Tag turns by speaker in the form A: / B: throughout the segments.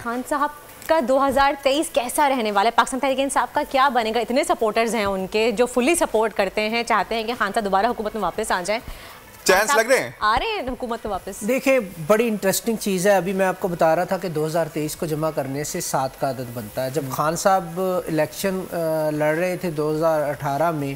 A: خان صاحب کا 2023 کیسا رہنے والا ہے؟ پاکستان تحریک انصاف کا کیا بنے گا؟ اتنے سپورٹرز ہیں ان کے جو فلی سپورٹ کرتے ہیں، چاہتے ہیں کہ خان صاحب دوبارہ حکومت میں واپس آ جائیں.
B: چانس لگ رہے ہیں
A: آ رہے ہیں حکومت میں واپس؟
C: دیکھیں بڑی انٹرسٹنگ چیز ہے. ابھی میں آپ کو بتا رہا تھا کہ 2023 کو جمع کرنے سے 7 کا عدد بنتا ہے. جب خان صاحب الیکشن لڑ رہے تھے 2018 میں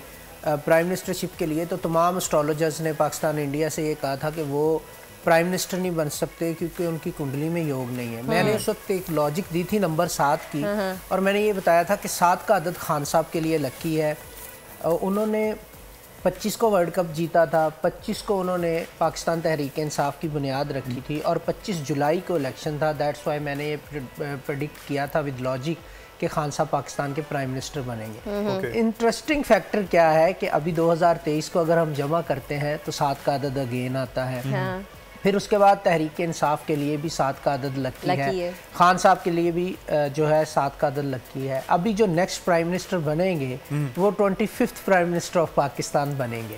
C: پرائم منسٹرشپ کے لیے، تو تمام اسٹرالوجرز نے پاکستان انڈیا سے یہ کہا تھا کہ وہ پرائم منسٹر نہیں بن سکتے کیونکہ ان کی کنڈلی میں یوگ نہیں ہے. میں نے اس وقت ایک لاجک دی تھی نمبر 7 کی، اور میں نے یہ بتایا تھا کہ 7 کا عدد خان صاحب کے لیے لکی ہے. انہوں نے 25 کو ورلڈ کپ جیتا تھا، 25 کو انہوں نے پاکستان تحریک انصاف کی بنیاد رکھی تھی، اور 25 جولائی کو الیکشن تھا. دیٹس وائی میں نے یہ پریڈکٹ کیا تھا ود لاجک کہ خان صاحب پاکستان کے پرائم منسٹر بنیں گے. انٹرسٹنگ فیکٹر کیا ہے کہ ابھی 2023 کو اگر ہم جمع کرتے ہیں تو 7 کا عدد اگین آتا ہے. پھر اس کے بعد تحریک انصاف کے لیے بھی 7 کا عدد لکی ہے. خان صاحب کے لیے بھی جو ہے 7 کا عدد لکی ہے. ابھی جو نیکسٹ پرائم منسٹر بنیں گے وہ 25th prime minister of Pakistan بنیں گے.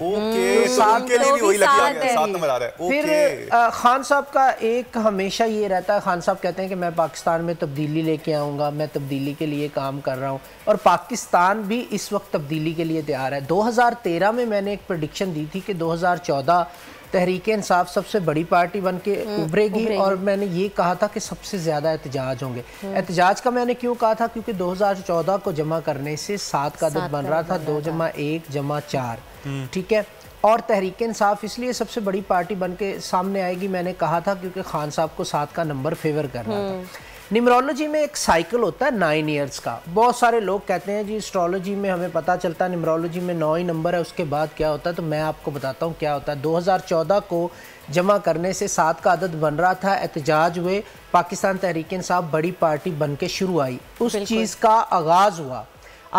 C: پھر خان صاحب کا ایک ہمیشہ یہ رہتا ہے، خان صاحب کہتے ہیں کہ میں پاکستان میں تبدیلی لے کے آؤں گا، میں تبدیلی کے لیے کام کر رہا ہوں، اور پاکستان بھی اس وقت تبدیلی کے لیے تیار ہے. 2013 میں نے ایک پریڈکشن دی تھی کہ 2014 تحریک انصاف سب سے بڑی پارٹی بن کے ابھرے گی، اور میں نے یہ کہا تھا کہ سب سے زیادہ احتجاج ہوں گے. احتجاج کا میں نے کیوں کہا تھا؟ کیونکہ 2014 کو جمع کرنے سے 7 کا عدد بن رہا تھا، 2 جمع 1 جمع 4. ٹھیک ہے، اور تحریک انصاف اس لیے سب سے بڑی پارٹی بن کے سامنے آئے گی میں نے کہا تھا کیونکہ خان صاحب کو 7 کا نمبر فیور کر رہا تھا. نیمرولوجی میں ایک سائیکل ہوتا ہے 9 ایئرز کا. بہت سارے لوگ کہتے ہیں جی اسٹرالوجی میں ہمیں پتہ چلتا ہے نیمرولوجی میں 9 ہی نمبر ہے، اس کے بعد کیا ہوتا ہے. تو میں آپ کو بتاتا ہوں کیا ہوتا ہے. 2014 کو جمع کرنے سے 7 کا عدد بن رہا تھا، احتجاج ہوئے، پاکستان تحریک انصاف بڑی پارٹی بن کے شروع آئی، اس چیز کا آغاز ہوا.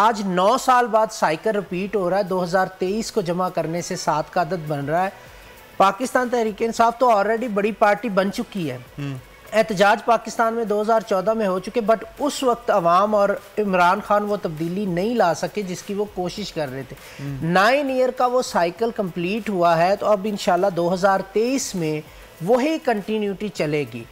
C: آج 9 سال بعد سائیکل رپیٹ ہو رہا ہے. 2023 کو جمع کرنے سے 7 کا عدد بن رہا ہے. پاکستان تحریک انصاف تو آلریڈی بڑی پارٹی بن چکی ہے. احتجاج پاکستان میں 2014 میں ہو چکے، بٹ اس وقت عوام اور عمران خان وہ تبدیلی نہیں لا سکے جس کی وہ کوشش کر رہے تھے. 9 ایئر کا وہ سائیکل کمپلیٹ ہوا ہے، تو اب انشاءاللہ 2023 میں وہی کنٹینیوٹی چلے گی.